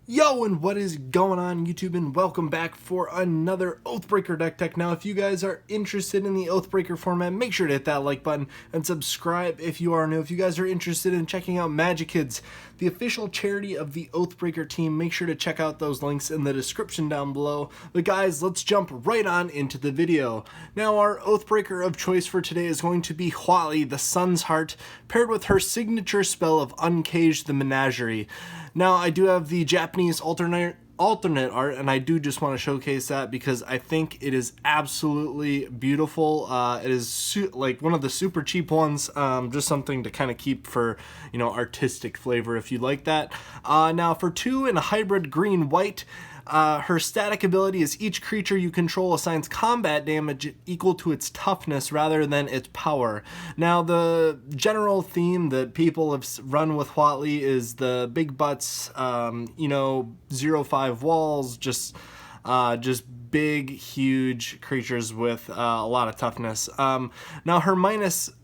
Yo, and what is going on YouTube, and welcome back for another Oathbreaker Deck Tech. Now, if you guys are interested in the Oathbreaker format, make sure to hit that like button and subscribe if you are new. If you guys are interested in checking out MtgGoldfish, the official charity of the Oathbreaker team, make sure to check out those links in the description down below. But guys, let's jump right on into the video. Now, our Oathbreaker of choice for today is going to be Huatli, the Sun's Heart, paired with her signature spell of Uncage the Menagerie. Now, I do have the Japanese alternate art, and I do just want to showcase that because I think it is absolutely beautiful. It is like one of the super cheap ones, just something to kind of keep for, artistic flavor if you like that. Now, for 2 in a hybrid green-white, her static ability is each creature you control assigns combat damage equal to its toughness rather than its power. Now, the general theme that people have run with Huatli is the big butts, 0-5 walls, just big, huge creatures with a lot of toughness. Now, her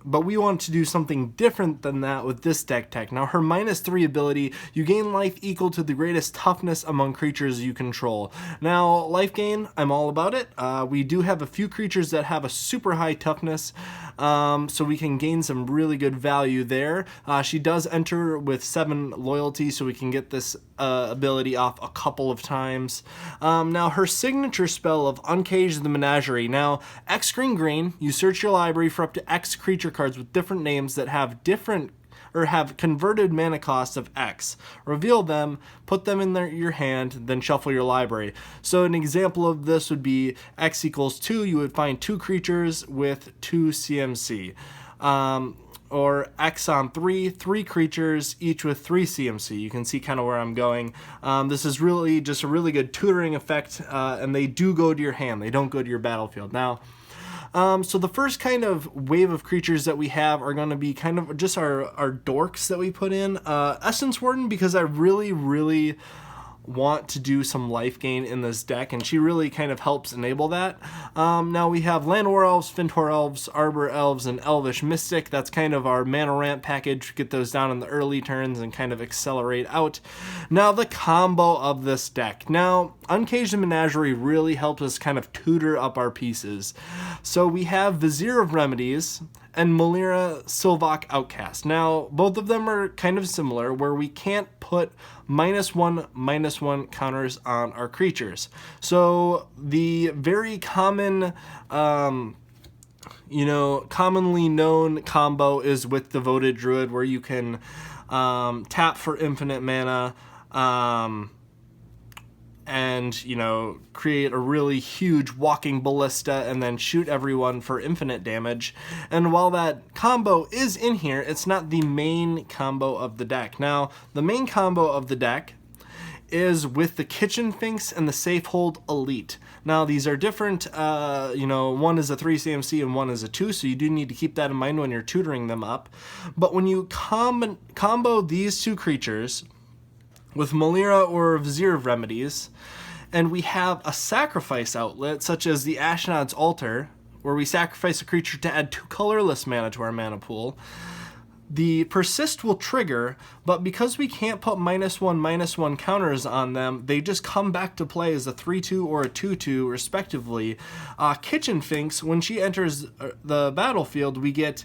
but we want to do something different than that with this deck tech. Now, her -3 ability, you gain life equal to the greatest toughness among creatures you control. Now, life gain, I'm all about it. We do have a few creatures that have a super high toughness, so we can gain some really good value there. She does enter with 7 loyalty, so we can get this ability off a couple of times. Now, her signature spell of Uncage the Menagerie. Now, X green, you search your library for up to X creature cards with different names that have have converted mana costs of X. Reveal them, put them in your hand, then shuffle your library. So an example of this would be X equals 2. You would find 2 creatures with 2 CMC. Or X on 3 creatures, each with 3 CMC. You can see kind of where I'm going. This is really just a really good tutoring effect, and they do go to your hand. They don't go to your battlefield. Now, so the first kind of wave of creatures that we have are going to be kind of just our dorks that we put in. Essence Warden, because I really want to do some life gain in this deck, and she really kind of helps enable that. Now we have Llanowar Elves, Fintor Elves, Arbor Elves, and Elvish Mystic. That's kind of our mana ramp package. Get those down in the early turns and kind of accelerate out. Now the combo of this deck. Now, Uncage the Menagerie really helps us kind of tutor up our pieces. So we have Vizier of Remedies and Melira Sylvok Outcast. Now, both of them are kind of similar, where we can't put -1/-1 counters on our creatures. So the very common, commonly known combo is with Devoted Druid, where you can tap for infinite mana, and create a really huge walking ballista and then shoot everyone for infinite damage. And while that combo is in here, it's not the main combo of the deck. Now, the main combo of the deck is with the Kitchen Finks and the Safehold Elite. Now, these are different, one is a 3 CMC and one is a 2, so you do need to keep that in mind when you're tutoring them up. But when you combo these 2 creatures with Melira or Vizier of Remedies, and we have a sacrifice outlet, such as the Ashnod's Altar, where we sacrifice a creature to add 2 colorless mana to our mana pool, the Persist will trigger, but because we can't put -1/-1 counters on them, they just come back to play as a 3/2 or a 2/2, respectively. Kitchen Finks, when she enters the battlefield, we get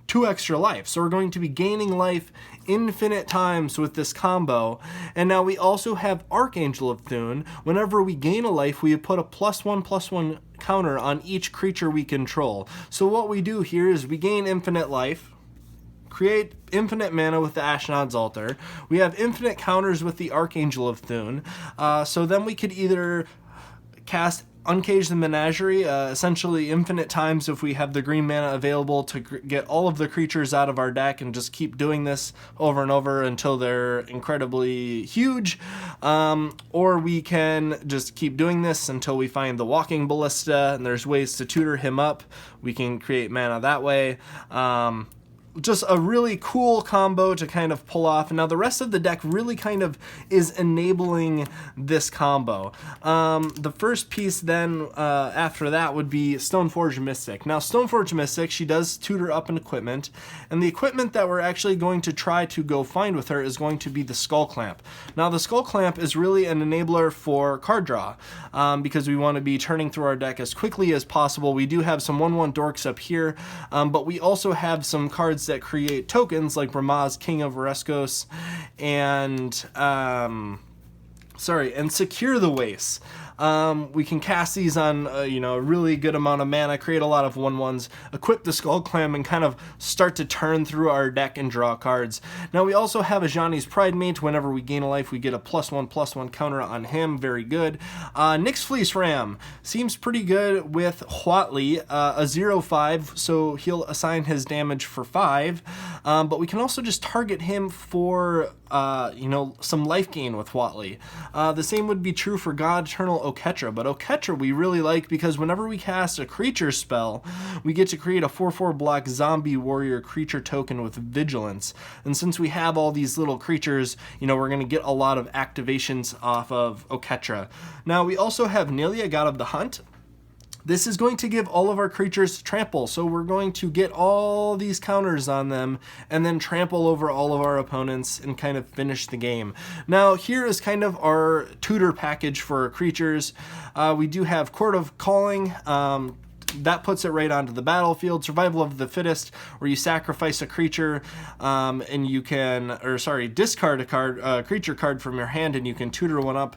2 extra life. So we're going to be gaining life infinite times with this combo. And now we also have Archangel of Thune. Whenever we gain a life, we put a +1/+1 counter on each creature we control. So what we do here is we gain infinite life, create infinite mana with the Ashnod's Altar. We have infinite counters with the Archangel of Thune. So then we could either cast Uncage the Menagerie, essentially infinite times if we have the green mana available to get all of the creatures out of our deck, and just keep doing this over and over until they're incredibly huge. Or we can just keep doing this until we find the Walking Ballista, and there's ways to tutor him up. We can create mana that way. just a really cool combo to kind of pull off. Now the rest of the deck really kind of is enabling this combo. The first piece then after that would be Stoneforge Mystic. Now Stoneforge Mystic, she does tutor up an equipment, and the equipment that we're actually going to try to go find with her is going to be the Skull Clamp. Now the Skull Clamp is really an enabler for card draw, because we want to be turning through our deck as quickly as possible. We do have some 1/1 dorks up here, but we also have some cards that create tokens like Bramaz, King of Oreskos, and Secure the Waste. We can cast these on a really good amount of mana, create a lot of 1/1s, equip the Skull Clam, and kind of start to turn through our deck and draw cards. Now we also have Ajani's Pridemate. Whenever we gain a life, we get a +1/+1 counter on him. Very good. Nyx Fleece Ram seems pretty good with Huatli, a 0/5, so he'll assign his damage for 5. But we can also just target him for some life gain with Huatli. The same would be true for God Eternal Oketra, but Oketra we really like because whenever we cast a creature spell, we get to create a 4/4 black zombie warrior creature token with vigilance. And since we have all these little creatures, we're going to get a lot of activations off of Oketra. Now we also have Nelia, God of the Hunt. This is going to give all of our creatures trample, so we're going to get all these counters on them and then trample over all of our opponents and kind of finish the game. Now here is kind of our tutor package for our creatures. We do have Court of Calling. That puts it right onto the battlefield. Survival of the Fittest, where you sacrifice a creature and you can, discard a creature card from your hand and you can tutor one up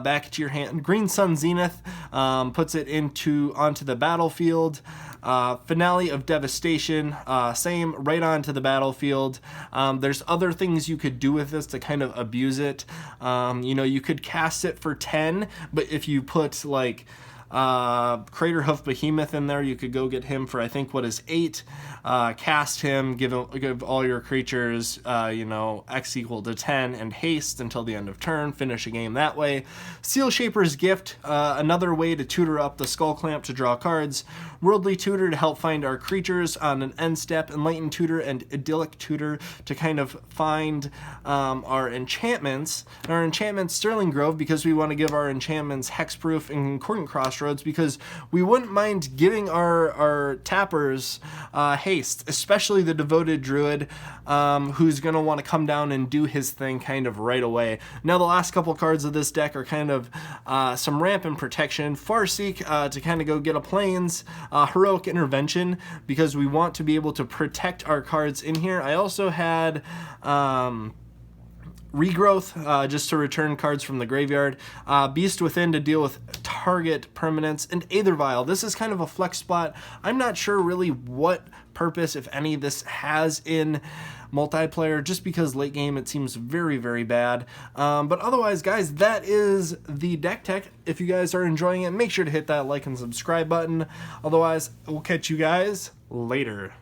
back to your hand. Green Sun Zenith puts it onto the battlefield. Finale of Devastation, same, right onto the battlefield. There's other things you could do with this to kind of abuse it. You could cast it for 10, but if you put like Craterhoof Behemoth in there, you could go get him for I think what is 8. Cast him, give all your creatures X equal to 10 and haste until the end of turn, finish a game that way. Seal Shaper's Gift, another way to tutor up the Skull Clamp to draw cards. Worldly Tutor to help find our creatures on an end step. Enlightened Tutor and Idyllic Tutor to kind of find our enchantments. And our enchantments Sterling Grove, because we want to give our enchantments Hexproof and Concordant Crossroads, because we wouldn't mind giving our tappers haste, especially the Devoted Druid, who's going to want to come down and do his thing kind of right away. Now the last couple cards of this deck are kind of some ramp and protection. Farseek to kind of go get a plains. Heroic Intervention, because we want to be able to protect our cards in here. I also had Regrowth, just to return cards from the graveyard. Beast Within to deal with target permanents, and Aethervial. This is kind of a flex spot. I'm not sure really what purpose, if any, this has in multiplayer, just because late game it seems very, very bad. But otherwise, guys, that is the deck tech. If you guys are enjoying it, make sure to hit that like and subscribe button. Otherwise, we'll catch you guys later.